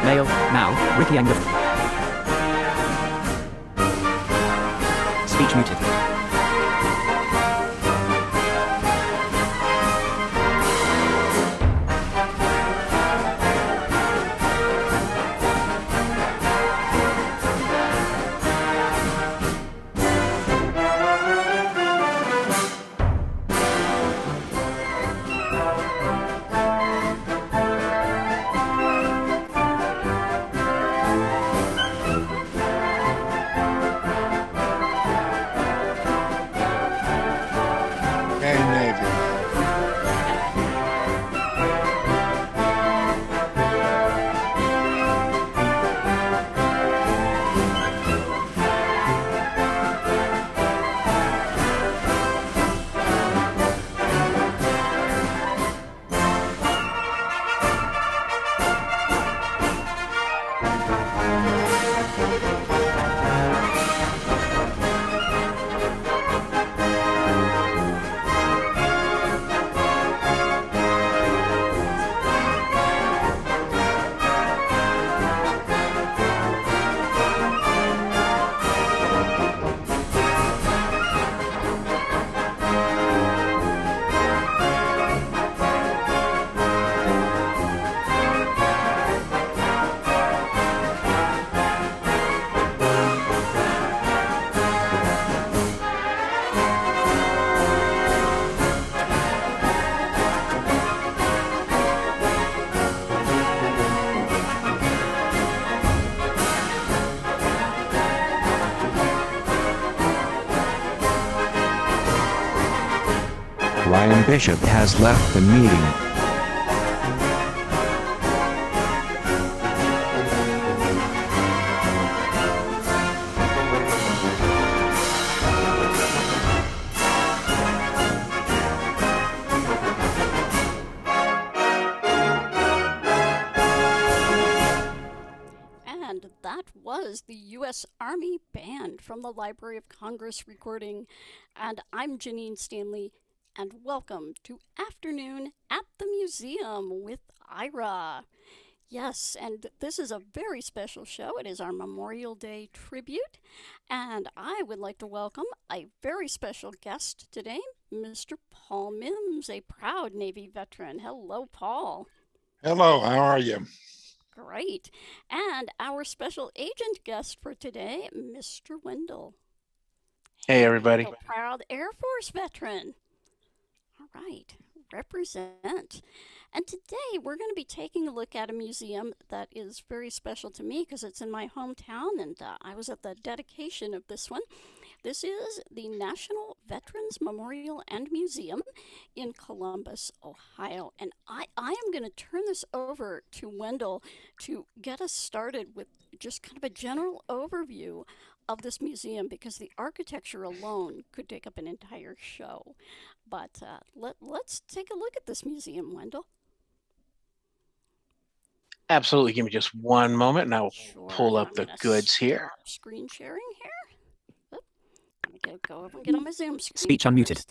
Male, Mao, Ricky Anger. Speech muted. Ryan Bishop has left the meeting. And that was the U.S. Army Band from the Library of Congress recording. And I'm Janine Stanley, and welcome to Afternoon at the Museum with Ira. Yes, and this is a very special show. It is our Memorial Day tribute, and I would like to welcome a very special guest today, Mr. Paul Mimms, a proud Navy veteran. Hello, Paul. Hello, how are you? Great. And our special agent guest for today, Mr. Wendell. Hey, everybody. A proud Air Force veteran. All right, represent. And today we're going to be taking a look at a museum that is very special to me because it's in my hometown, and I was at the dedication of this one. This is the National Veterans Memorial and Museum in Columbus, Ohio. And I am going to turn this over to Wendell to get us started with just kind of a general overview of this museum, because the architecture alone could take up an entire show. But let's take a look at this museum, Wendell. Absolutely. Give me just one moment and I will pull up the goods here. Screen sharing here. Go over and get on my Zoom screen. Speech unmuted.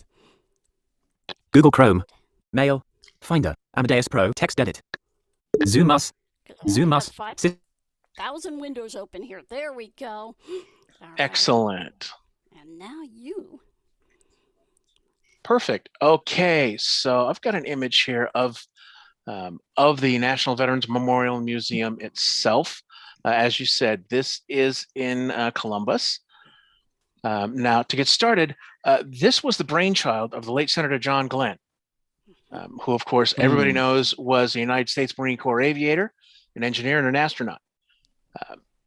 Google Chrome. Mail. Finder. Amadeus Pro. Text edit. Zoom us. Zoom us. 5,000 windows open here. There we go. Right. Excellent. And now you. Perfect. Okay, so I've got an image here of the National Veterans Memorial Museum itself. As you said, this is in Columbus. Now, to get started, this was the brainchild of the late Senator John Glenn, who, of course, everybody knows was a United States Marine Corps aviator, an engineer, and an astronaut.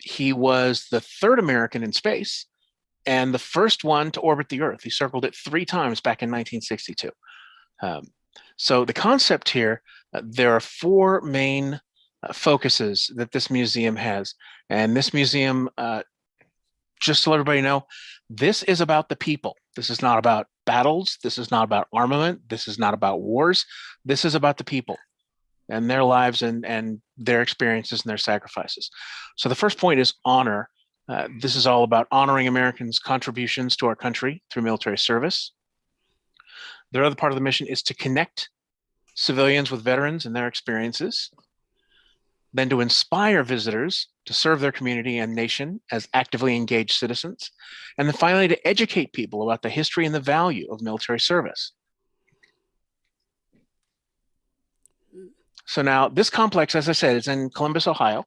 He was the third American in space and the first one to orbit the Earth. He circled it 3 times back in 1962. So the concept here, there are 4 main focuses that this museum has. And this museum, just to let everybody know, this is about the people. This is not about battles. This is not about armament. This is not about wars. This is about the people and their lives and their experiences and their sacrifices. So the first point is honor. This is all about honoring Americans' contributions to our country through military service. Their other part of the mission is to connect civilians with veterans and their experiences. then to inspire visitors to serve their community and nation as actively engaged citizens, and then finally to educate people about the history and the value of military service. So now this complex, as I said, is in Columbus, Ohio.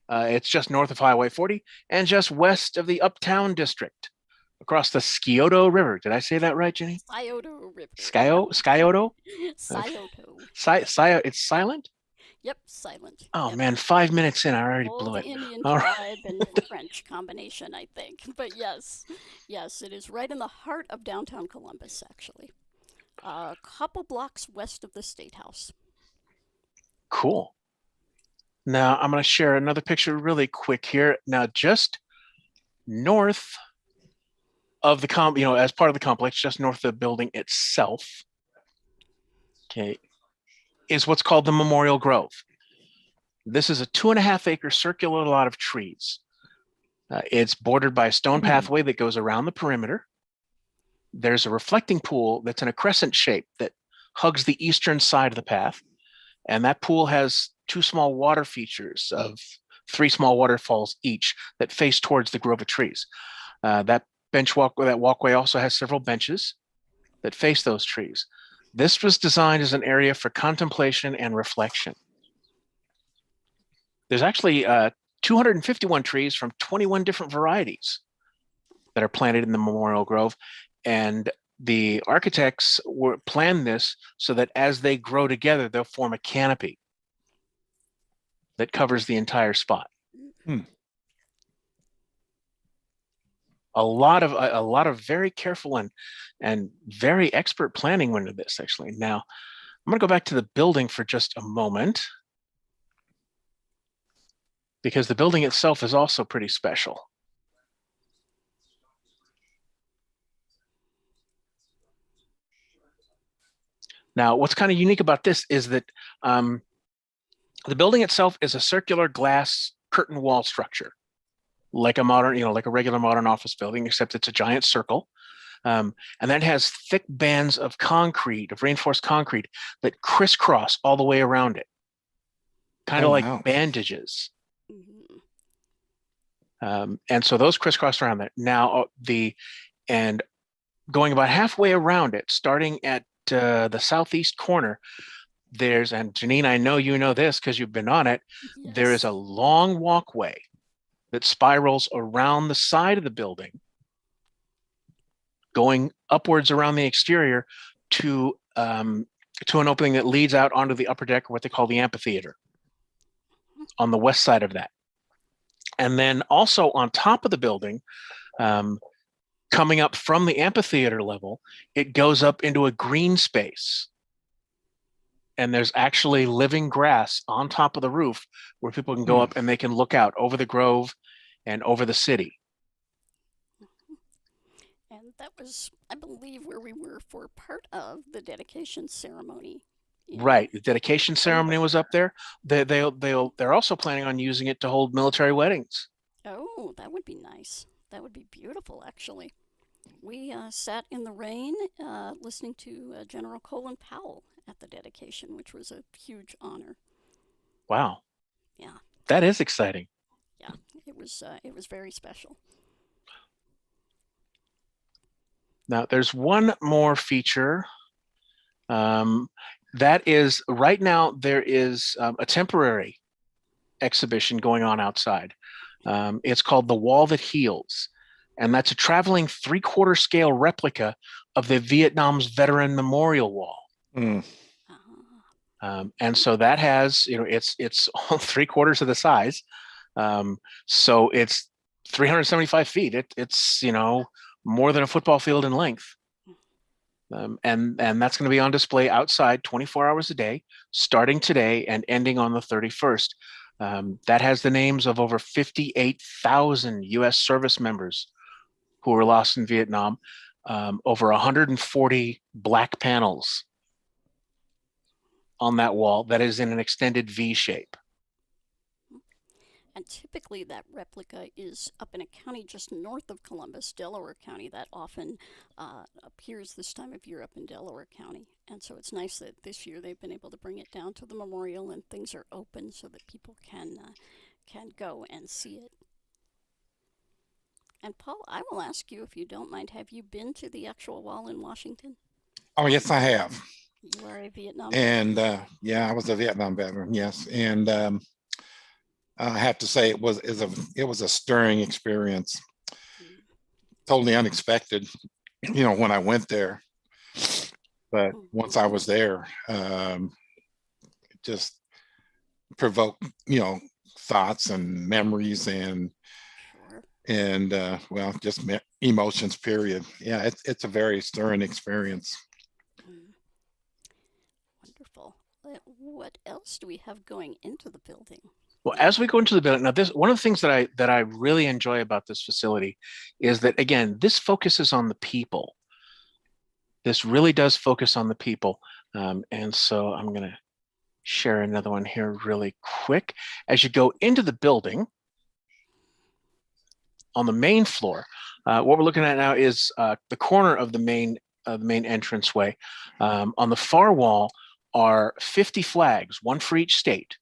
It's just north of Highway 40 and just west of the Uptown District, across the Scioto River. Did I say that right, Jenny? Scioto River. Scioto? Scioto. It's silent? Yep, silent. Oh Yep. man, 5 minutes in, I already Old blew it. Indian All right. tribe and French combination, I think. But yes, it is right in the heart of downtown Columbus, actually. A couple blocks west of the State House. Cool. Now I'm going to share another picture really quick here. Now, just north of the as part of the complex, just north of the building itself, okay, is what's called the Memorial Grove. This is a 2.5-acre circular lot of trees. It's bordered by a stone pathway that goes around the perimeter. There's a reflecting pool that's in a crescent shape that hugs the eastern side of the path. And that pool has 2 small water features of 3 small waterfalls each that face towards the grove of trees. That walkway also has several benches that face those trees. This was designed as an area for contemplation and reflection. There's actually 251 trees from 21 different varieties that are planted in the Memorial Grove. And the architects planned this so that as they grow together, they'll form a canopy that covers the entire spot. A lot of very careful and very expert planning went into this, actually. Now, I'm going to go back to the building for just a moment, because the building itself is also pretty special. Now, what's kind of unique about this is that the building itself is a circular glass curtain wall structure, like a modern, like a regular modern office building, except it's a giant circle. And then it has thick bands of concrete, of reinforced concrete, that crisscross all the way around it, kind of like bandages. And so those crisscross around that. Now, and going about halfway around it, starting at the southeast corner, and Janine, I know you know this because you've been on it, Yes. there is a long walkway that spirals around the side of the building, going upwards around the exterior to an opening that leads out onto the upper deck, or what they call the amphitheater, on the west side of that. And then also on top of the building, coming up from the amphitheater level, it goes up into a green space. And there's actually living grass on top of the roof where people can go up and they can look out over the grove and over the city. And that was, I believe, where we were for part of the dedication ceremony. Right. The dedication ceremony was up there. They're also planning on using it to hold military weddings. Oh, that would be nice. That would be beautiful, actually. We sat in the rain listening to General Colin Powell at the dedication, which was a huge honor. Wow. Yeah. That is exciting. Yeah, it was very special. Now, there's one more feature. That is, right now, there is a temporary exhibition going on outside. It's called The Wall That Heals. And that's a traveling 3/4 scale replica of the Vietnam's Veteran Memorial Wall. And so that has, it's 3/4 of the size. So it's 375 feet. It's more than a football field in length. And that's going to be on display outside 24 hours a day, starting today and ending on the 31st. That has the names of over 58,000 U.S. service members who were lost in Vietnam, over 140 black panels on that wall that is in an extended V shape. And typically that replica is up in a county just north of Columbus, Delaware County. That often appears this time of year up in Delaware County. And so it's nice that this year they've been able to bring it down to the memorial and things are open so that people can go and see it. And Paul, I will ask you, if you don't mind, have you been to the actual wall in Washington? Oh, yes, I have. You are a Vietnam And yeah, I was a Vietnam veteran. Yes. And I have to say it was a stirring experience. Totally unexpected, when I went there. But once I was there, it just provoked, thoughts and memories and well, just emotions, period. Yeah, it's a very stirring experience. Wonderful. What else do we have going into the building? Well, as we go into the building, now this one of the things that I really enjoy about this facility is that, again, this focuses on the people. This really does focus on the people. And so I'm going to share another one here really quick. As you go into the building, on the main floor, what we're looking at now is the corner of the main entranceway. On the far wall are 50 flags, one for each state.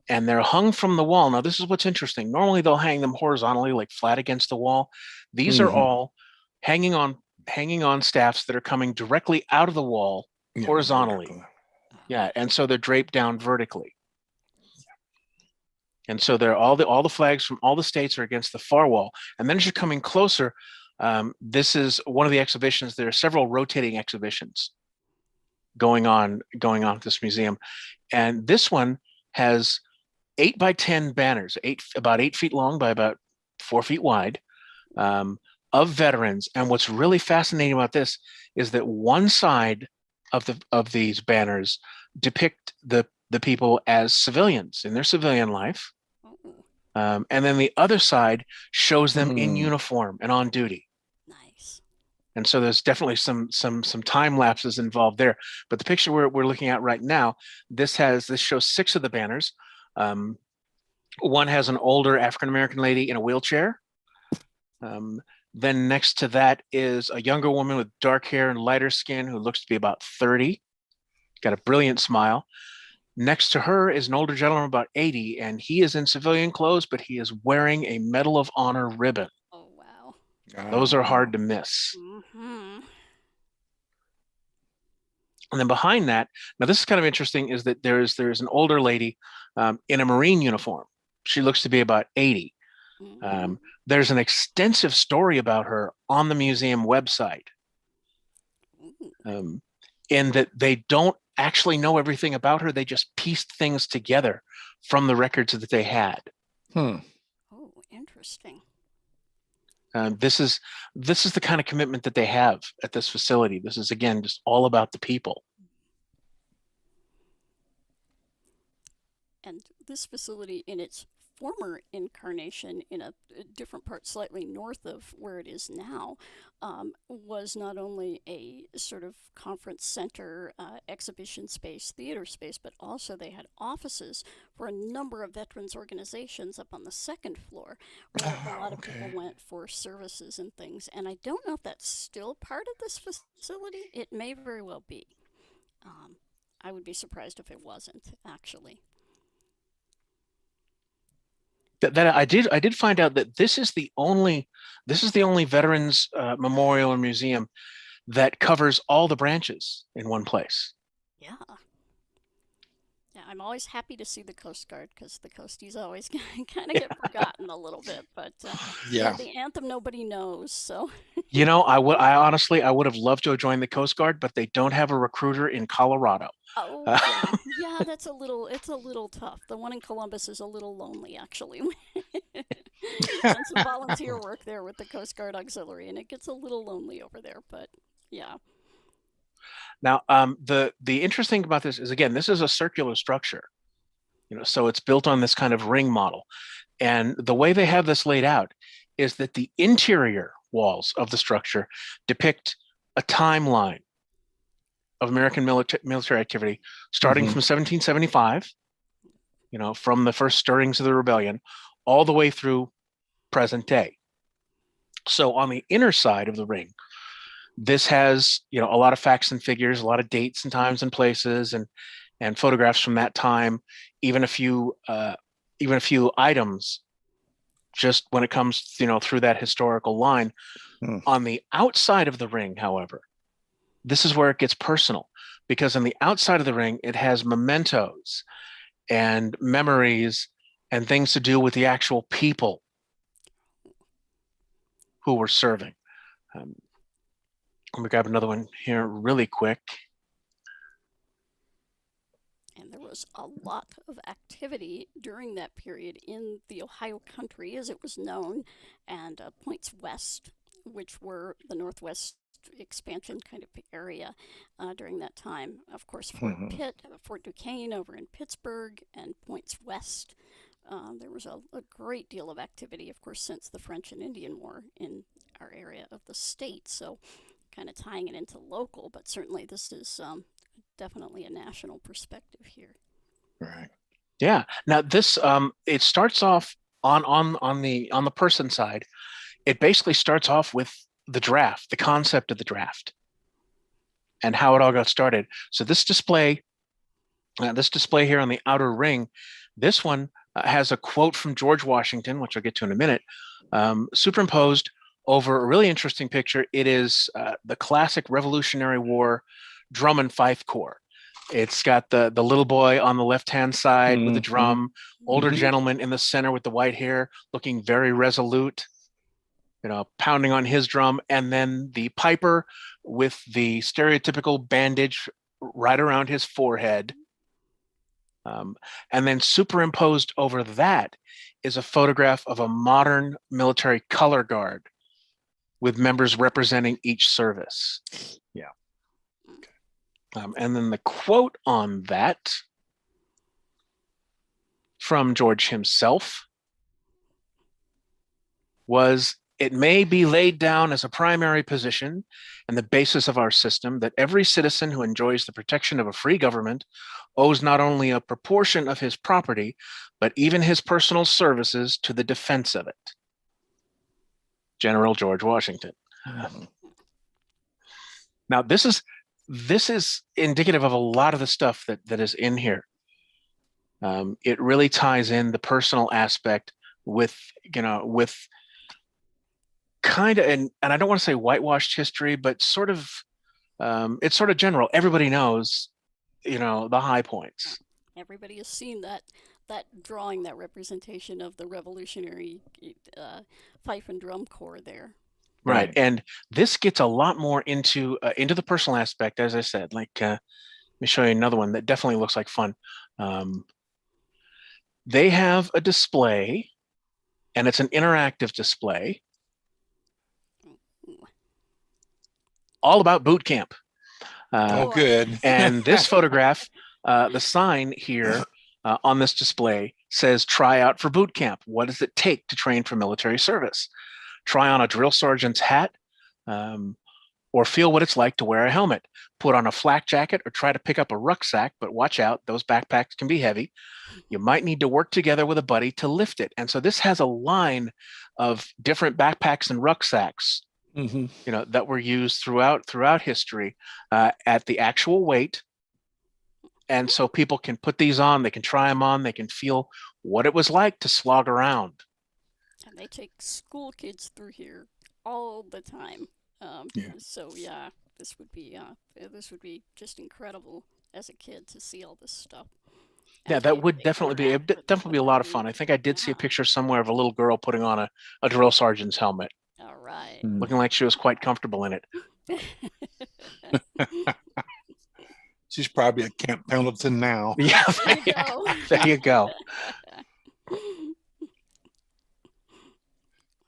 And they're hung from the wall. Now, this is what's interesting. Normally, they'll hang them horizontally, like flat against the wall. These are all hanging on staffs that are coming directly out of the wall horizontally. Yeah, and so they're draped down vertically. And so they're all the flags from all the states are against the far wall. And then as you're coming closer, this is one of the exhibitions. There are several rotating exhibitions going on at this museum, and this one has 8 by 10 banners, about 8 feet long by about 4 feet wide, of veterans. And what's really fascinating about this is that one side of these banners depict the people as civilians in their civilian life, and then the other side shows them in uniform and on duty. Nice. And so there's definitely some time lapses involved there. But the picture we're looking at right now, this shows 6 of the banners. One has an older African-American lady in a wheelchair. Then next to that is a younger woman with dark hair and lighter skin who looks to be about 30, got a brilliant smile. Next to her is an older gentleman about 80, and he is in civilian clothes, but he is wearing a Medal of Honor ribbon. Oh, wow. Those are hard to miss. Mm-hmm. And then behind that, now this is kind of interesting, is that there's an older lady in a Marine uniform. She looks to be about 80. Mm-hmm. There's an extensive story about her on the museum website, in that they don't actually know everything about her. They just pieced things together from the records that they had. Oh, interesting. This is the kind of commitment that they have at this facility. This is, again, just all about the people. And this facility, in its former incarnation, in a different part slightly north of where it is now, was not only a sort of conference center, exhibition space, theater space, but also they had offices for a number of veterans organizations up on the second floor, where a lot of people went for services and things. And I don't know if that's still part of this facility. It may very well be. I would be surprised if it wasn't, actually. That I did find out that this is the only veterans memorial or museum that covers all the branches in one place. Yeah. Yeah, I'm always happy to see the Coast Guard, because the Coasties always kind of get forgotten a little bit. But Yeah. the anthem nobody knows. So I honestly would have loved to have joined the Coast Guard, but they don't have a recruiter in Colorado. oh yeah, it's a little tough. The one in Columbus is a little lonely, actually. Done some volunteer work there with the Coast Guard Auxiliary, and it gets a little lonely over there. But yeah. Now, the interesting thing about this is, again, this is a circular structure, so it's built on this kind of ring model. And the way they have this laid out is that the interior walls of the structure depict a timeline of American military activity starting from 1775 from the first stirrings of the rebellion all the way through present day. So on the inner side of the ring, this has, a lot of facts and figures, a lot of dates and times and places, and photographs from that time, even a few items, just when it comes, through that historical line. On the outside of the ring, however, this is where it gets personal, because on the outside of the ring, it has mementos and memories and things to do with the actual people who were serving. Let me grab another one here really quick. And there was a lot of activity during that period in the Ohio country, as it was known, and points west, which were the Northwest expansion kind of area during that time. Of course, Fort Duquesne over in Pittsburgh, and points west. There was a great deal of activity, of course, since the French and Indian War in our area of the state. So kind of tying it into local, but certainly this is definitely a national perspective here. Right. Yeah. Now this it starts off on the person side. It basically starts off with the draft, the concept of the draft, and how it all got started. So this display here on the outer ring, this one has a quote from George Washington, which I'll get to in a minute, superimposed over a really interesting picture. It is the classic Revolutionary War drum and fife corps. It's got the little boy on the left-hand side with the drum, older gentleman in the center with the white hair, looking very resolute, pounding on his drum, and then the piper with the stereotypical bandage right around his forehead. And then superimposed over that is a photograph of a modern military color guard with members representing each service. Yeah. And then the quote on that from George himself was, "It may be laid down as a primary position and the basis of our system that every citizen who enjoys the protection of a free government owes not only a proportion of his property, but even his personal services to the defense of it." General George Washington. Now, this is indicative of a lot of the stuff that is in here. It really ties in the personal aspect with kind of, and I don't want to say whitewashed history, but sort of, it's sort of general. Everybody knows, the high points. Everybody has seen that drawing, that representation of the Revolutionary fife and drum corps there. Right. And this gets a lot more into the personal aspect, as I said. Like, let me show you another one that definitely looks like fun. They have a display, and it's an interactive display, all about boot camp. Good. And this photograph, the sign here on this display says, "Try out for boot camp. What does it take to train for military service? Try on a drill sergeant's hat, or feel what it's like to wear a helmet. Put on a flak jacket or try to pick up a rucksack, but watch out, those backpacks can be heavy. You might need to work together with a buddy to lift it." And so this has a line of different backpacks and rucksacks, that were used throughout history at the actual weight. And so people can put these on, they can try them on, they can feel what it was like to slog around. And they take school kids through here all the time. So yeah, this would be just incredible as a kid to see all this stuff. Yeah, that would definitely be a lot of fun. I think I did see a picture somewhere of a little girl putting on a drill sergeant's helmet. All right. Looking like she was quite comfortable in it. She's probably at Camp Pendleton now. Yeah, there you go.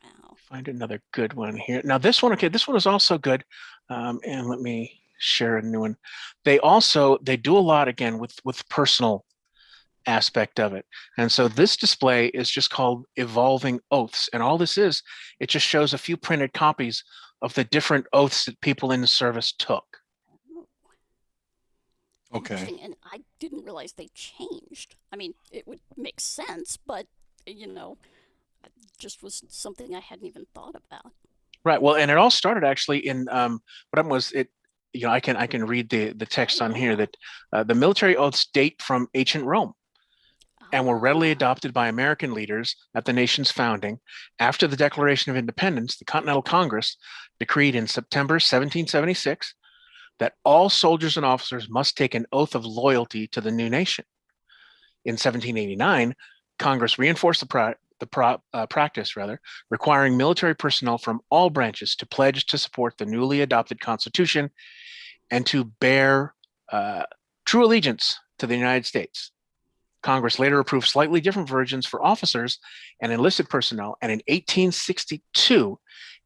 Wow. Find another good one here. Now this one is also good. And let me share a new one. They do a lot again with personal aspect of it. And so this display is just called Evolving Oaths. And all this is, it just shows a few printed copies of the different oaths that people in the service took. Okay. And didn't realize they changed. I mean, it would make sense, but just was something I hadn't even thought about. Right. Well, and it all started actually in what happened was it. I can read the text on here that the military oaths date from ancient Rome and were readily adopted by American leaders at the nation's founding. After the Declaration of Independence, the Continental Congress decreed in September 1776 that all soldiers and officers must take an oath of loyalty to the new nation. In 1789, Congress reinforced the practice, requiring military personnel from all branches to pledge to support the newly adopted Constitution and to bear true allegiance to the United States. Congress later approved slightly different versions for officers and enlisted personnel, and in 1862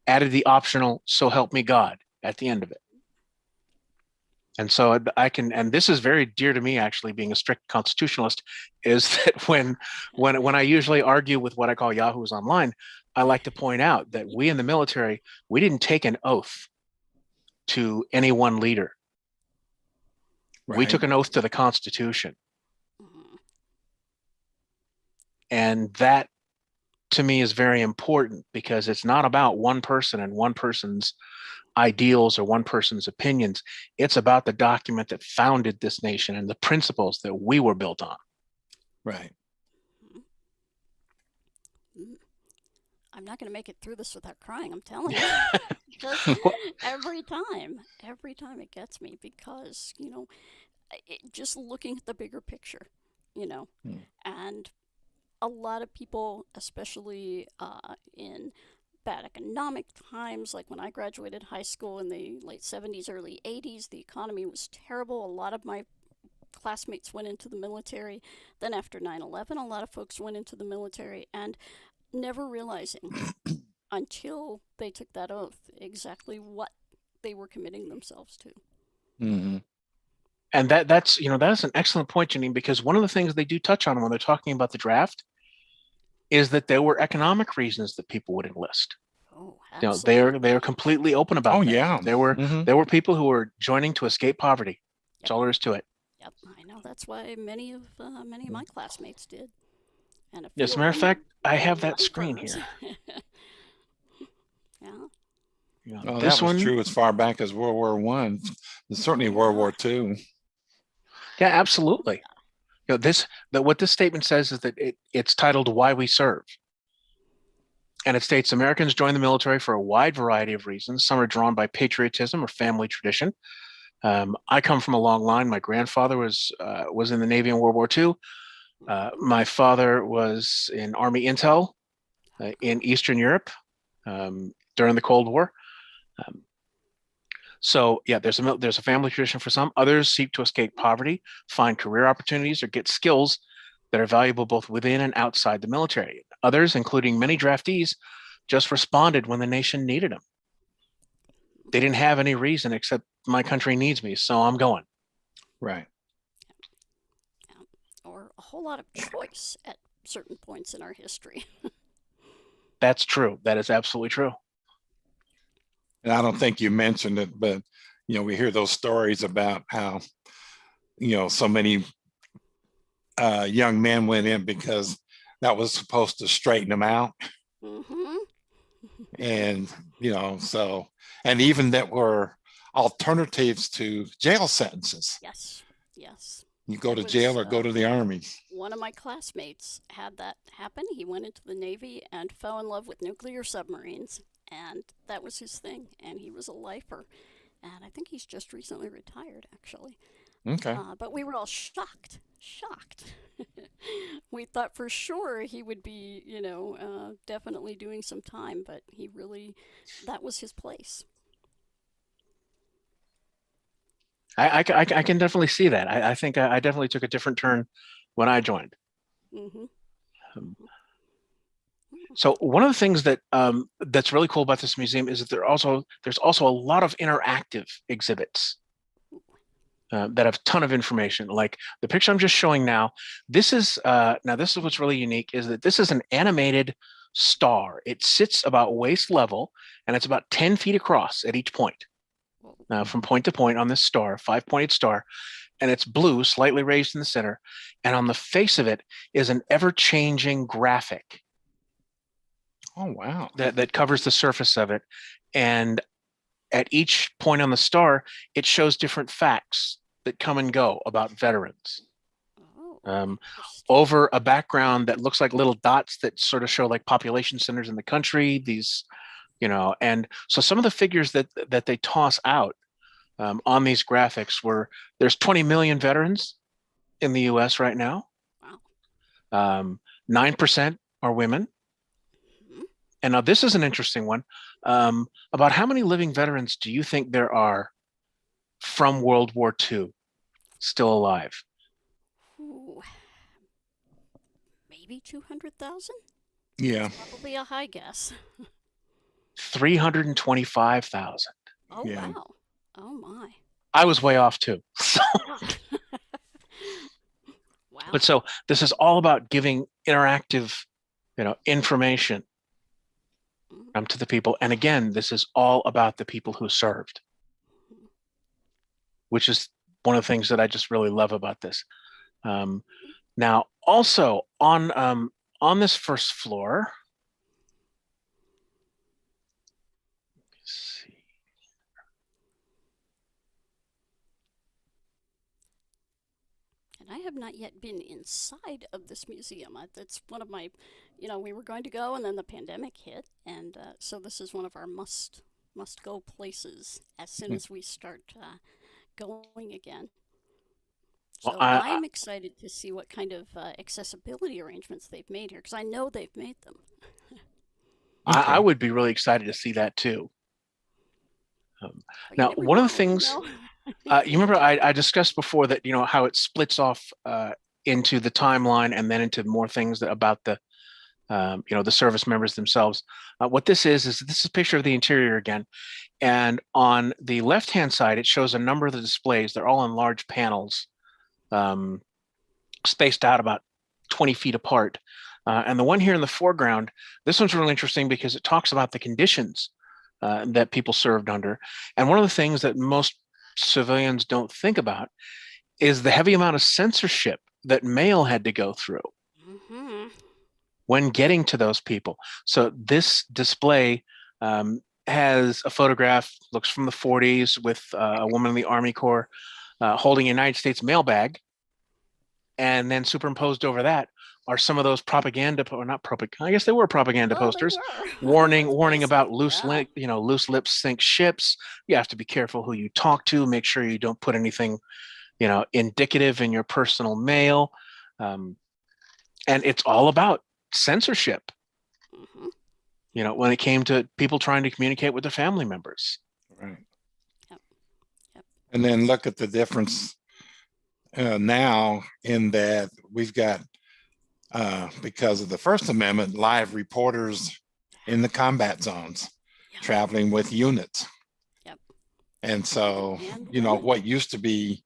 added the optional "So help me God" at the end of it. And so and this is very dear to me, actually, being a strict constitutionalist, is that when I usually argue with what I call yahoos online, I like to point out that we in the military, we didn't take an oath to any one leader. Right. We took an oath to the Constitution. And that, to me, is very important, because it's not about one person and one person's ideals or one person's opinions. It's about the document that founded this nation and the principles that we were built on. Right. I'm not going to make it through this without crying, I'm telling you. Just every time it gets me, because, just looking at the bigger picture, and a lot of people, especially in bad economic times, like when I graduated high school in the late 70s, early 80s, the economy was terrible. A lot of my classmates went into the military. Then after 9/11, a lot of folks went into the military, and never realizing until they took that oath exactly what they were committing themselves to. Mm-hmm. And that's an excellent point, Janine, because one of the things they do touch on when they're talking about the draft is that there were economic reasons that people would enlist. Oh, absolutely. They are completely open about that. Yeah. There were people who were joining to escape poverty. That's all there is to it. Yep, I know. That's why many of my classmates did. And as a matter of fact, I have that screen here. Yeah. Oh, this that was one, true as far back as World War I. Certainly World War II. Yeah, absolutely. What this statement says is that it's titled "Why We Serve," and it states Americans join the military for a wide variety of reasons. Some are drawn by patriotism or family tradition. I come from a long line. My grandfather was in the Navy in World War II. My father was in Army Intel in Eastern Europe during the Cold War. So yeah, there's a family tradition for some. Others seek to escape poverty, find career opportunities, or get skills that are valuable both within and outside the military. Others, including many draftees, just responded when the nation needed them. They didn't have any reason except my country needs me, so I'm going. Right. Or a whole lot of choice at certain points in our history. That's true. That is absolutely true. And I don't think you mentioned it, but we hear those stories about how so many young men went in because that was supposed to straighten them out. Mm-hmm. And and even that were alternatives to jail sentences. Yes. You go to jail or go to the Army. One of my classmates had that happen. He went into the Navy and fell in love with nuclear submarines. And that was his thing. And he was a lifer. And I think he's just recently retired, actually. Okay. But we were all shocked. We thought for sure he would be, definitely doing some time. But that was his place. I can definitely see that. I think I definitely took a different turn when I joined. Mm-hmm. So one of the things that that's really cool about this museum is that there's also a lot of interactive exhibits that have a ton of information. Like the picture I'm just showing now. This is what's really unique, is that this is an animated star. It sits about waist level, and it's about 10 feet across at each point. From point to point on this star, 5-pointed star. and it's blue, slightly raised in the center, and on the face of it is an ever-changing graphic Oh, wow. that covers the surface of it. And at each point on the star, it shows different facts that come and go about veterans. Oh, Um, interesting. over a background that looks like little dots that sort of show like population centers in the country, these, and so some of the figures that they toss out on these graphics were there's 20 million veterans in the US right now. Wow. 9% are women. Mhm. And now this is an interesting one. About how many living veterans do you think there are from World War II still alive? Ooh. Maybe 200,000? Yeah. Probably a high guess. 325,000. Oh, Yeah. wow. Oh, my. I was way off too. So, Wow. but so this is all about giving interactive, information Mhm. to the people. And again, this is all about the people who served, which is one of the things that I just really love about this. Now, also on this first floor, let's see. And I have not yet been inside of this museum. That's one of my, we were going to go, and then the pandemic hit, and so this is one of our must go places as soon as we start going again. Well, So I'm excited to see what kind of accessibility arrangements they've made here, because I know they've made them. I would be really excited to see that too. Oh, you Now, never one of know, the things you remember I discussed before that how it splits off into the timeline and then into more things about the the service members themselves. What this is a picture of the interior again, and on the left-hand side it shows a number of the displays. They're all in large panels, spaced out about 20 feet apart. And the one here in the foreground, this one's really interesting because it talks about the conditions that people served under. And one of the things that most civilians don't think about is the heavy amount of censorship that mail had to go through Mm-hmm. when getting to those people. So this display has a photograph, looks from the 40s, with a woman in the Army Corps holding a United States mail bag. And then superimposed over that are some of those propaganda, or not propaganda, I guess they were propaganda Well, they posters, were. warning about Let's face it, yeah. loose lips sink ships. You have to be careful who you talk to. Make sure you don't put anything, indicative in your personal mail. And it's all about censorship. Mm-hmm. When it came to people trying to communicate with their family members. Right. Yep. Yep. And then look at the difference now in that we've got, because of the First Amendment, live reporters in the combat zones, Yep. traveling with units. Yep. And so, And women. what used to be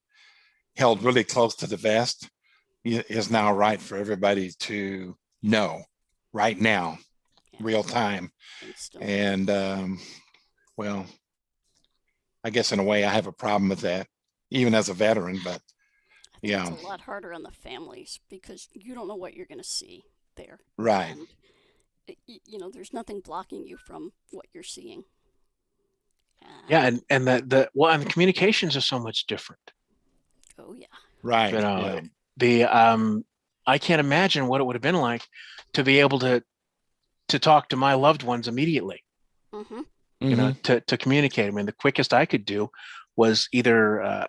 held really close to the vest is now right for everybody to know right now, Yeah. real time. Instantly. And well, I guess in a way I have a problem with that, even as a veteran, but I think yeah, it's a lot harder on the families because you don't know what you're going to see there. right. And there's nothing blocking you from what you're seeing. Yeah, and the communications are so much different. Oh yeah. Right. Yeah. Yeah. I can't imagine what it would have been like to be able to talk to my loved ones immediately. Mm-hmm. To communicate. I mean, the quickest I could do was either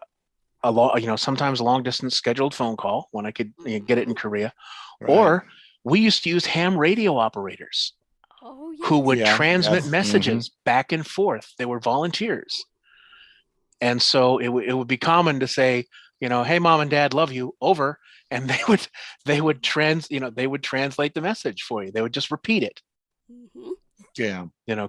sometimes a long distance scheduled phone call when I could get it in Korea, Right. or we used to use ham radio operators Oh yeah. who would Yeah, transmit yes. messages back and forth. They were volunteers. And so it would be common to say, hey, mom and dad love you, over, and they would translate the message for you. They would just repeat it. Mm-hmm. Yeah.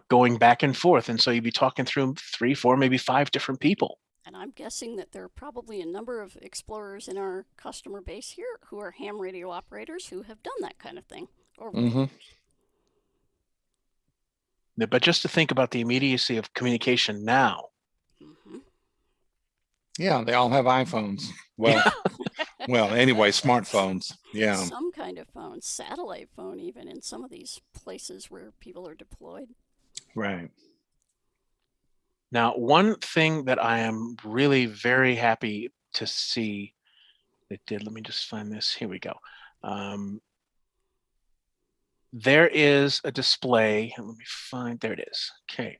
Going back and forth. And so you'd be talking through 3, 4, maybe 5 different people. And I'm guessing that there are probably a number of explorers in our customer base here who are ham radio operators who have done that kind of thing over the years. But just to think about the immediacy of communication now, Mm-hmm. Yeah, they all have iPhones. Well, well, anyway, smartphones. Yeah. Some kind of phone, satellite phone, even in some of these places where people are deployed. Right. Now, one thing that I am really very happy to see that did, let me just find this. Here we go. There is a display. Let me find, there it is. Okay.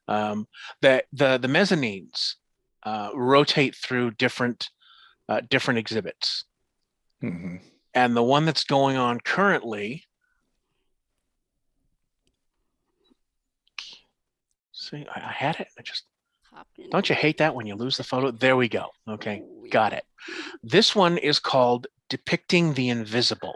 The mezzanines rotate through different exhibits. Hmm. And the one that's going on currently, see, I had it. I just, don't you hate that when you lose the photo? There we go. Okay, got it. This one is called Depicting the Invisible.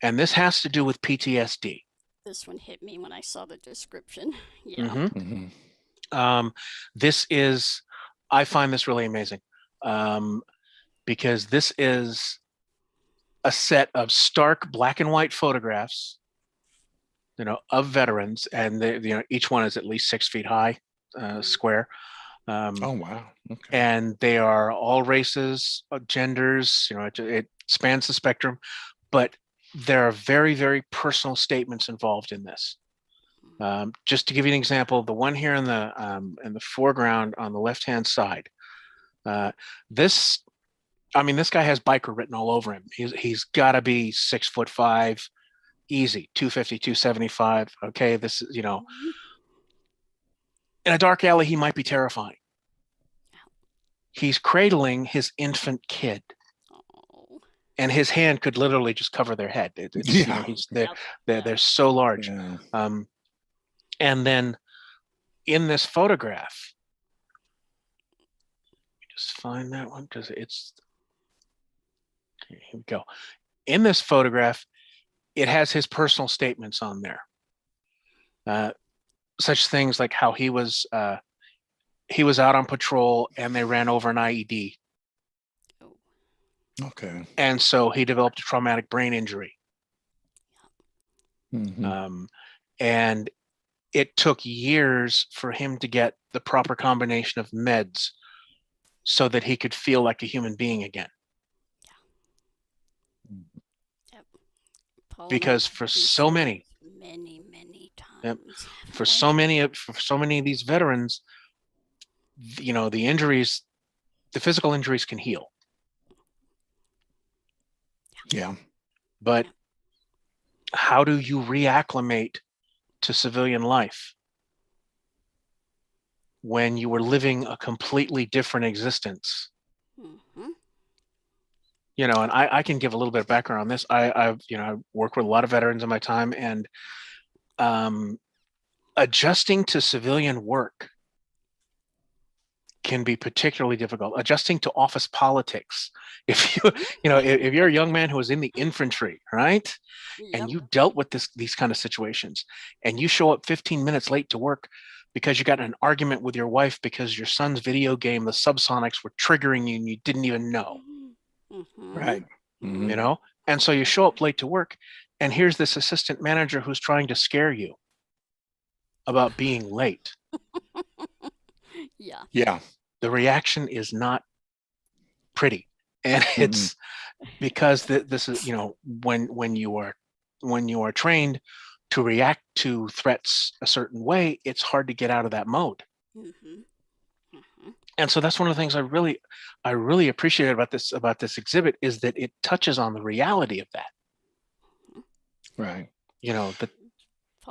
And this has to do with PTSD. This one hit me when I saw the description. Yeah. Mm-hmm. This is, I find this really amazing because this is a set of stark black and white photographs, of veterans, and each one is at least 6 feet high, square. Oh, wow. Okay. And they are all races, genders. It spans the spectrum, but there are very, very personal statements involved in this. Just to give you an example, the one here in the foreground on the left-hand side, this guy has biker written all over him. He's got to be 6'5", easy, 250, 275. Okay, this is, in a dark alley, he might be terrifying. He's cradling his infant kid. And his hand could literally just cover their head. They're so large. Yeah. And then in this photograph, just find that one because it's, okay, here we go. In this photograph, it has his personal statements on there. Such things like how he was out on patrol and they ran over an IED. Okay. And so he developed a traumatic brain injury. Mm-hmm. And it took years for him to get the proper combination of meds so that he could feel like a human being again. Yep. Because for so many times. Yep, for so many of these veterans, the injuries, the physical injuries can heal. Yeah. But how do you reacclimate to civilian life when you were living a completely different existence? Mm-hmm. And I can give a little bit of background on this. I've worked with a lot of veterans in my time, and adjusting to civilian work can be particularly difficult. Adjusting to office politics. If if you're a young man who was in the infantry, right? Yep. And you dealt with these kind of situations, and you show up 15 minutes late to work because you got in an argument with your wife because your son's video game, the subsonics, were triggering you and you didn't even know. Mm-hmm. Right. Mm-hmm. And so you show up late to work, and here's this assistant manager who's trying to scare you about being late. Yeah. Yeah. The reaction is not pretty. And it's because this is, when you are trained to react to threats a certain way, it's hard to get out of that mode. Mm-hmm. Mm-hmm. And so that's one of the things I really appreciated about this exhibit, is that it touches on the reality of that. Right.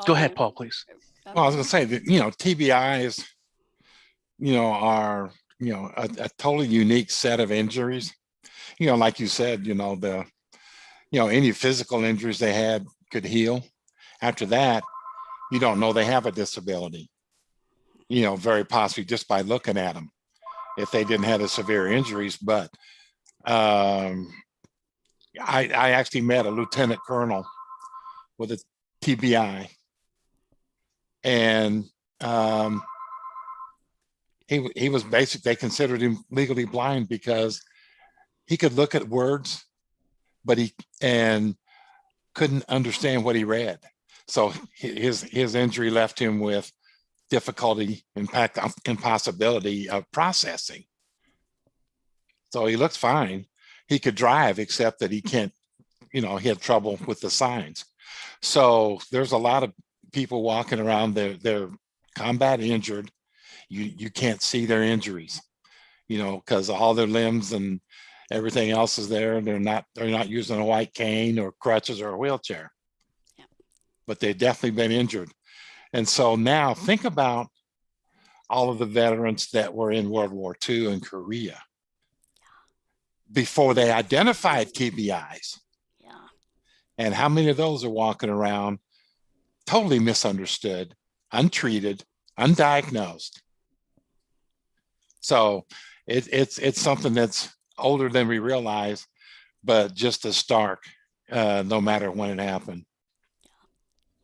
Go ahead, Paul, please. Well, I was going to say that, TBIs, are, a totally unique set of injuries. Like you said, any physical injuries they had could heal. After that, you don't know they have a disability, very possibly just by looking at them, if they didn't have the severe injuries. But I actually met a lieutenant colonel with a TBI, and he was basically, they considered him legally blind because he could look at words, but he couldn't understand what he read. So his injury left him with difficulty, impossibility of processing. So he looks fine. He could drive, except that he can't, he had trouble with the signs. So there's a lot of people walking around, they're combat injured. You can't see their injuries, because all their limbs and everything else is there. They're not using a white cane or crutches or a wheelchair. Yeah. But they've definitely been injured. And so now think about all of the veterans that were in World War II in Korea before they identified TBIs. Yeah. And how many of those are walking around totally misunderstood, untreated, undiagnosed? So it's something that's older than we realize, but just as stark, no matter when it happened.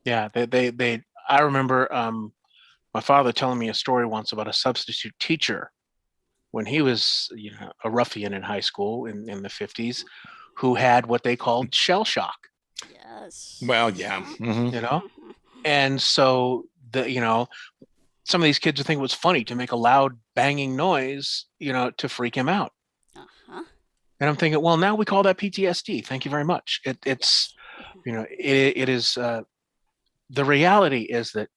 Yeah, I remember my father telling me a story once about a substitute teacher when he was, a ruffian in high school in the 50s, who had what they called shell shock. Yes. Well, yeah. Mm-hmm. And so some of these kids would think it was funny to make a loud banging noise, to freak him out. Uh-huh. And I'm thinking, well, now we call that PTSD. Thank you very much. It's, it is, the reality is that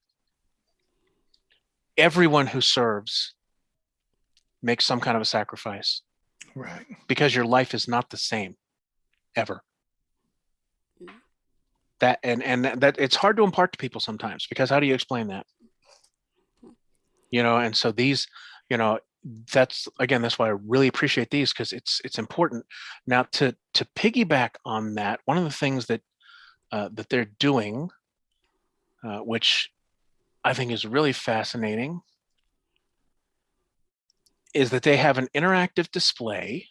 everyone who serves makes some kind of a sacrifice. Right. Because your life is not the same ever. Mm. That and that it's hard to impart to people sometimes, because how do you explain that? And so these, that's why I really appreciate these, because it's important. Now to piggyback on that, one of the things that that they're doing, which I think is really fascinating, is that they have an interactive display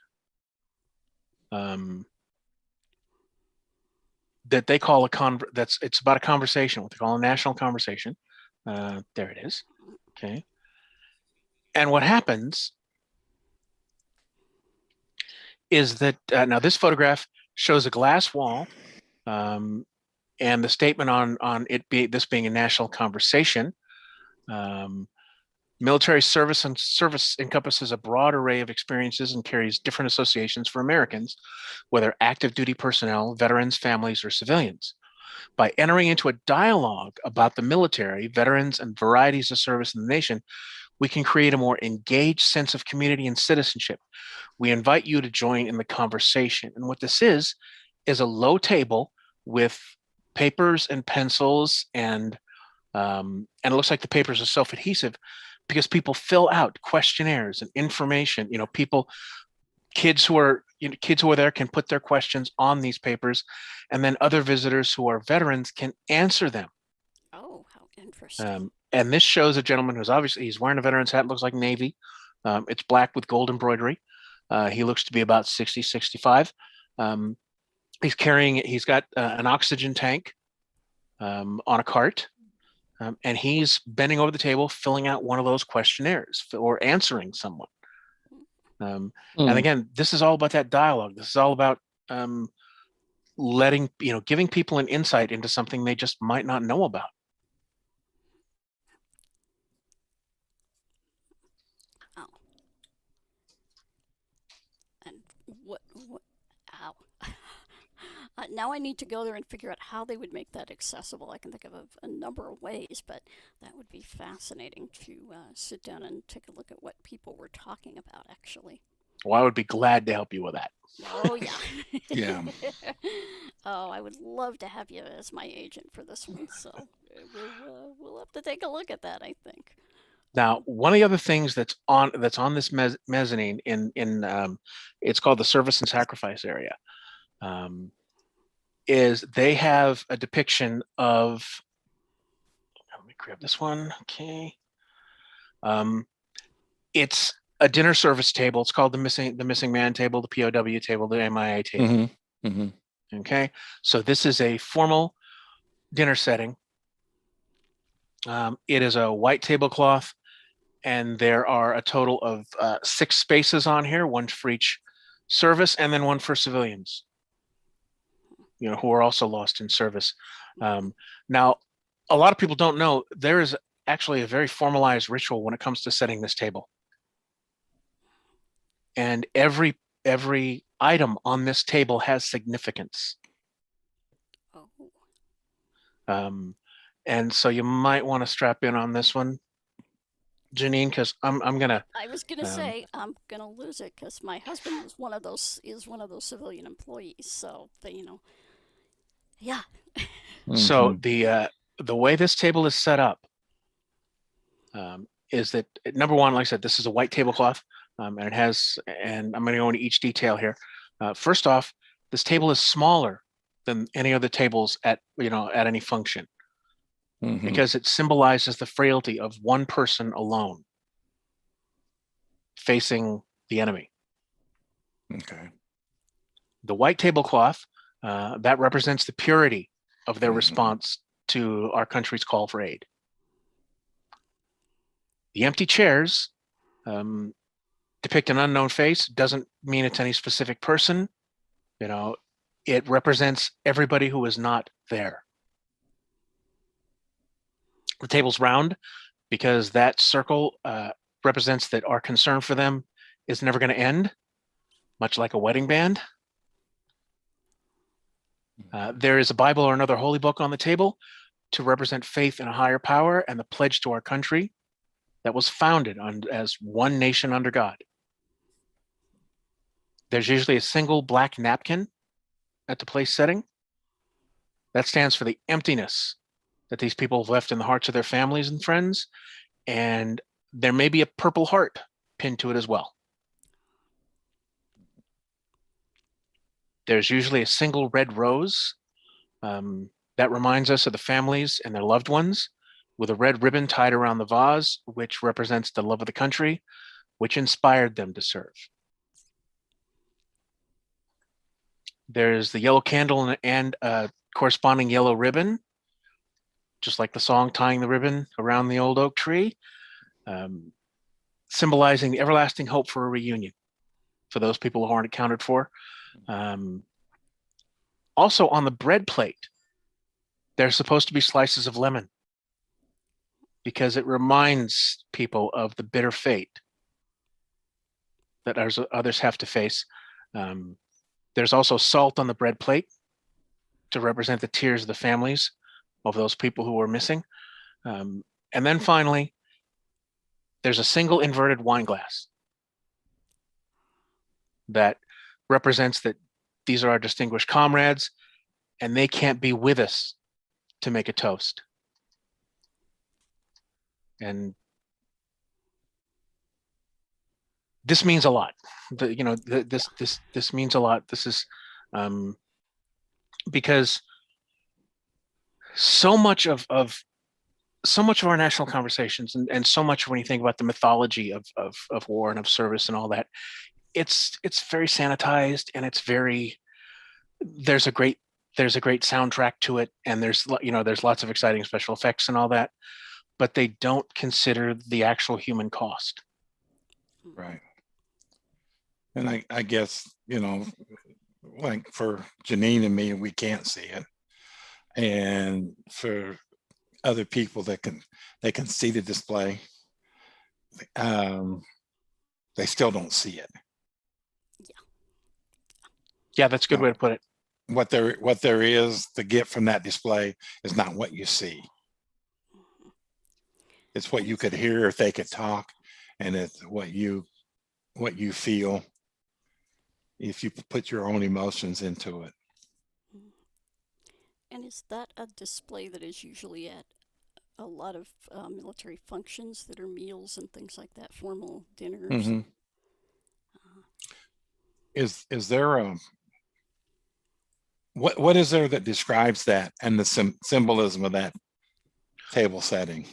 that they call it's about a conversation, what they call a national conversation. There it is. Okay. And what happens is that now this photograph shows a glass wall, and the statement on this being a national conversation. Military service encompasses a broad array of experiences and carries different associations for Americans, whether active duty personnel, veterans, families, or civilians. By entering into a dialogue about the military, veterans, and varieties of service in the nation, we can create a more engaged sense of community and citizenship. We invite you to join in the conversation. And what this is a low table with papers and pencils, and it looks like the papers are self-adhesive, because people fill out questionnaires and information. Kids who are there can put their questions on these papers, and then other visitors who are veterans can answer them. Oh, how interesting. And this shows a gentleman who's obviously, he's wearing a veteran's hat, looks like Navy. It's black with gold embroidery. He looks to be about 60, 65. He's got an oxygen tank on a cart. And he's bending over the table, filling out one of those questionnaires or answering someone. And again, this is all about that dialogue. This is all about giving people an insight into something they just might not know about. Oh. And what ow. Now I need to go there and figure out how they would make that accessible. I can think of a number of ways, but that would be fascinating to sit down and take a look at what people were talking about, actually. Well, I would be glad to help you with that. Oh, yeah. Yeah. Oh, I would love to have you as my agent for this one, so we'll have to take a look at that, I think. Now, one of the other things that's on this mezzanine in it's called the service and sacrifice area. Is they have a depiction of, let me grab this one. Okay. It's a dinner service table. It's called the missing man table, the POW table, the MIA table. Mm-hmm. Mm-hmm. Okay. So this is a formal dinner setting. It is a white tablecloth, and there are a total of 6 spaces on here, one for each service, and then one for civilians, who are also lost in service. Now, a lot of people don't know there is actually a very formalized ritual when it comes to setting this table. And every every item on this table has significance. Oh. And so you might want to strap in on this one, Janine, because I'm gonna. I was gonna say I'm gonna lose it because my husband is one of those civilian employees. So yeah. So Mhm. the way this table is set up is that, number one, like I said, this is a white tablecloth, and it has, and I'm going to go into each detail here. First off, this table is smaller than any other tables at any function, Mhm. because it symbolizes the frailty of one person alone facing the enemy. Okay. The white tablecloth, that represents the purity of their Mhm. response to our country's call for aid. The empty chairs depict an unknown face. Doesn't mean it's any specific person. It represents everybody who is not there. The table's round because that circle represents that our concern for them is never going to end, much like a wedding band. There is a Bible or another holy book on the table to represent faith in a higher power and the pledge to our country that was founded as one nation under God. There's usually a single black napkin at the place setting. That stands for the emptiness that these people have left in the hearts of their families and friends. And there may be a purple heart pinned to it as well. There's usually a single red rose that reminds us of the families and their loved ones, with a red ribbon tied around the vase, which represents the love of the country, which inspired them to serve. There's the yellow candle and a corresponding yellow ribbon, just like the song Tying the Ribbon Around the Old Oak Tree, symbolizing the everlasting hope for a reunion for those people who aren't accounted for. Also on the bread plate, there's supposed to be slices of lemon because it reminds people of the bitter fate that others have to face. There's also salt on the bread plate to represent the tears of the families of those people who were missing. And then finally, there's a single inverted wine glass that represents that these are our distinguished comrades and they can't be with us to make a toast. And this means a lot. This means a lot. This is because so much of our national conversations and so much when you think about the mythology of war and of service and all that, it's very sanitized and it's very, there's a great soundtrack to it, and there's lots of exciting special effects and all that, but they don't consider the actual human cost. Right. And I guess, like for Janine and me, we can't see it. And for other people that can see the display, they still don't see it. Yeah, that's a good way to put it. What there is to get from that display is not what you see. It's what you could hear if they could talk, and it's what you feel if you put your own emotions into it. And is that a display that is usually at a lot of military functions that are meals and things like that, formal dinners? Mm-hmm. Is there a what is there that describes that and the symbolism of that table setting?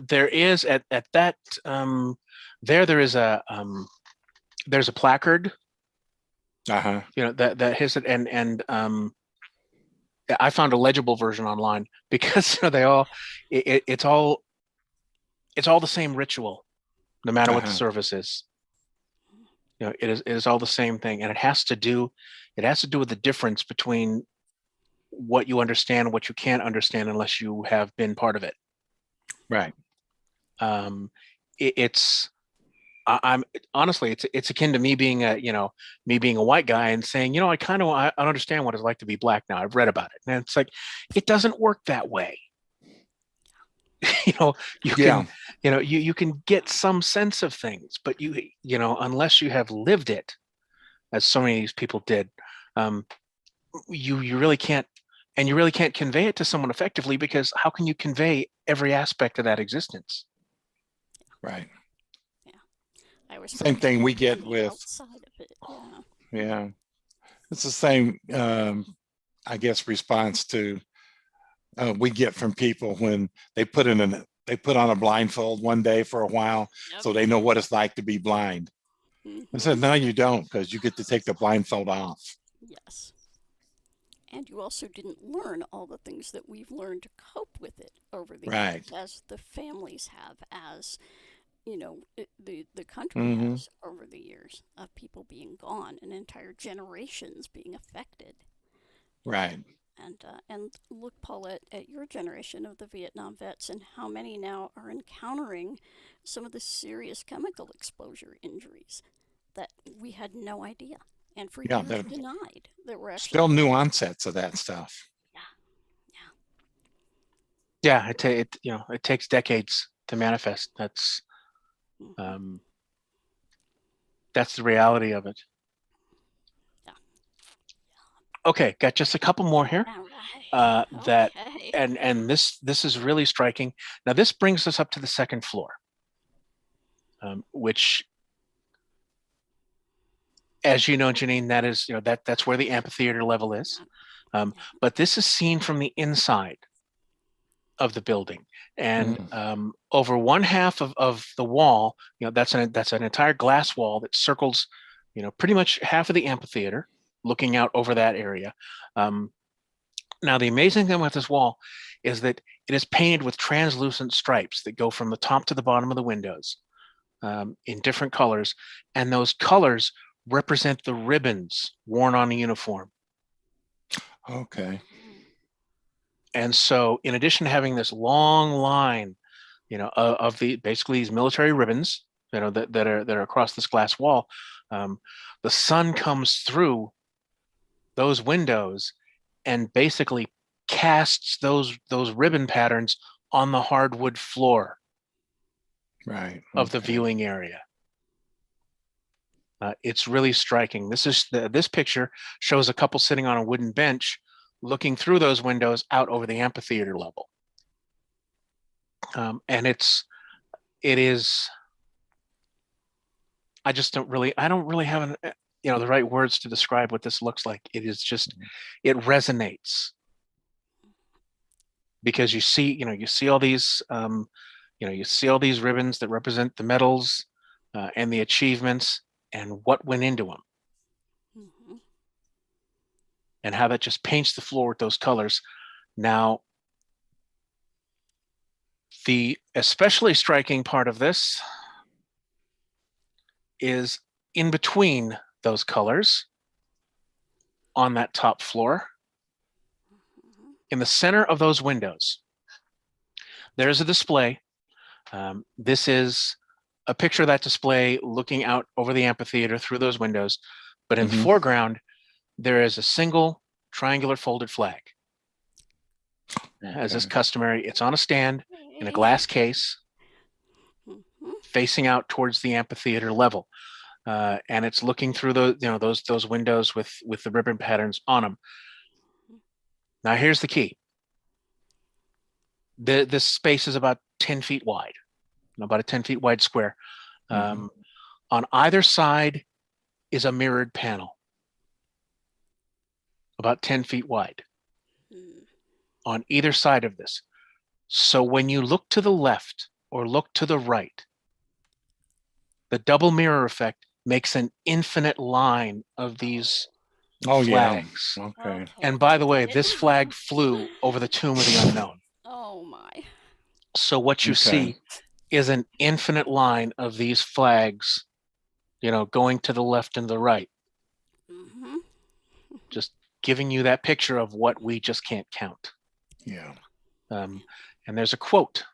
There is at that there is a there's a placard. Uh-huh. That has it, and I found a legible version online because they all it's all the same ritual, no matter what the service is. It is all the same thing, and it has to do with the difference between what you understand and what you can't understand unless you have been part of it. Right. It's I'm honestly, it's akin to me being a white guy and saying, I understand what it's like to be black now. I've read about it, and it's like, it doesn't work that way. you know, you Yeah. can, you can get some sense of things, but unless you have lived it, as so many of these people did, you really can't, and you really can't convey it to someone effectively, because how can you convey every aspect of that existence? Right. I was Same thing we get on the with, outside of it. Yeah. yeah, it's the same, I guess, response to we get from people when they put on a blindfold one day for a while, Yep. so they know what it's like to be blind. I said, no, you don't, because you get to take the blindfold off. Yes. And you also didn't learn all the things that we've learned to cope with it over the Right. years, as the families have, as the country Mm-hmm. has over the years, of people being gone and entire generations being affected. Right. And look, Paulette, at your generation of the Vietnam vets, and how many now are encountering some of the serious chemical exposure injuries that we had no idea, and for Yeah, years there denied that were actually. still new onsets of that stuff. Yeah, it takes decades to manifest. That's the reality of it. Yeah. Okay, got just a couple more here. All right. That Okay. and this is really striking. Now this brings us up to the second floor, which, as you know, Janine, that is that's where the amphitheater level is. But this is seen from the inside of the building, and over one half of the wall, that's an entire glass wall that circles, pretty much half of the amphitheater, looking out over that area. Now, the amazing thing about this wall is that it is painted with translucent stripes that go from the top to the bottom of the windows, in different colors, and those colors represent the ribbons worn on a uniform. Okay. And so, in addition to having this long line, of the basically these military ribbons, that are across this glass wall, the sun comes through those windows and basically casts those ribbon patterns on the hardwood floor Right. of the Okay. viewing area. It's really striking. This picture shows a couple sitting on a wooden bench, looking through those windows out over the amphitheater level. And it is. I don't really have the right words to describe what this looks like. It is just, it resonates, because you see all these, you see all these ribbons that represent the medals, and the achievements and what went into them. And how that just paints the floor with those colors. Now, the especially striking part of this is in between those colors on that top floor, in the center of those windows, there's a display. This is a picture of that display looking out over the amphitheater through those windows. But in the foreground, there is a single triangular folded flag. As is customary, it's on a stand in a glass case, facing out towards the amphitheater level, and it's looking through those windows with the ribbon patterns on them. Now, here's the key: this space is about 10 feet wide, about a 10 feet wide square. On either side is a mirrored panel, about 10 feet wide, on either side of this. So when you look to the left or look to the right, the double mirror effect makes an infinite line of these flags. Yeah. Okay. And by the way, this flag flew over the tomb of the unknown. Oh my. So what you see is an infinite line of these flags, going to the left and the right. Just giving you that picture of what we just can't count. Yeah. And there's a quote.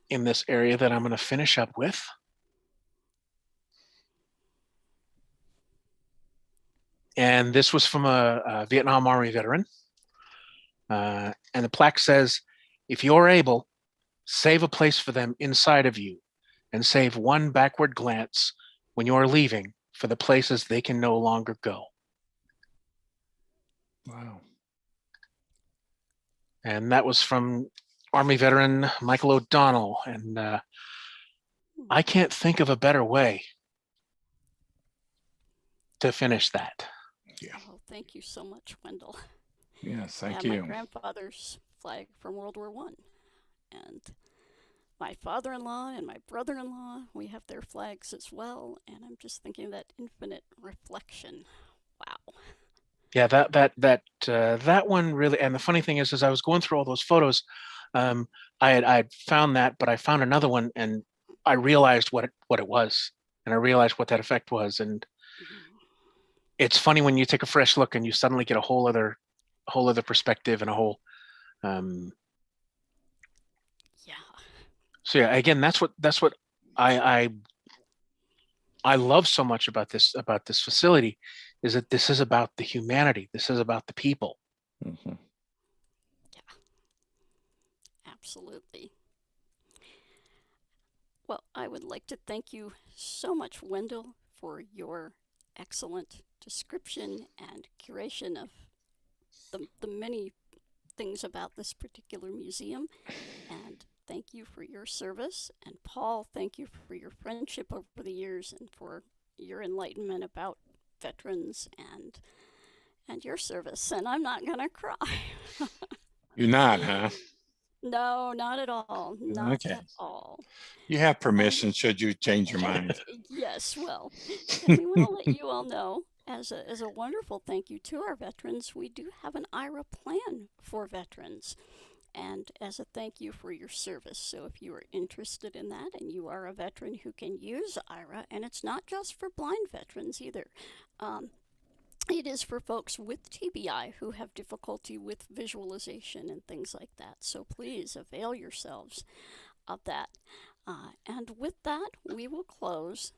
in this area that I'm going to finish up with. And this was from a Vietnam Army veteran. And the plaque says, if you're able, save a place for them inside of you and save one backward glance when you're leaving for the places they can no longer go. Wow. And that was from Army veteran Michael O'Donnell. And I can't think of a better way to finish that. Yeah. Oh, thank you so much, Wendell. Yes, thank Yeah, you. my grandfather's flag from World War I. And my father-in-law and my brother-in-law, we have their flags as well. And I'm just thinking of that infinite reflection. Wow. Yeah, that one really. And the funny thing is, as I was going through all those photos, I had found that, but I found another one, and I realized what it was, and I realized what that effect was. And it's funny when you take a fresh look and you suddenly get a whole other perspective and a whole. Yeah. So yeah, again, that's what I love so much about this facility, is that this is about the humanity. This is about the people. Mm-hmm. Absolutely. Well, I would like to thank you so much, Wendell, for your excellent description and curation of the many things about this particular museum. And thank you for your service. And Paul, thank you for your friendship over the years and for your enlightenment about veterans and your service. And I'm not going to cry. You're not, huh? No, not at all. Not Okay. at all. You have permission should you change your mind. Yes, well, and we want to let you all know, as a wonderful thank you to our veterans, we do have an IRA plan for veterans. And as a thank you for your service. So if you are interested in that and you are a veteran who can use IRA, and it's not just for blind veterans either. It is for folks with TBI who have difficulty with visualization and things like that. So please avail yourselves of that. And with that, we will close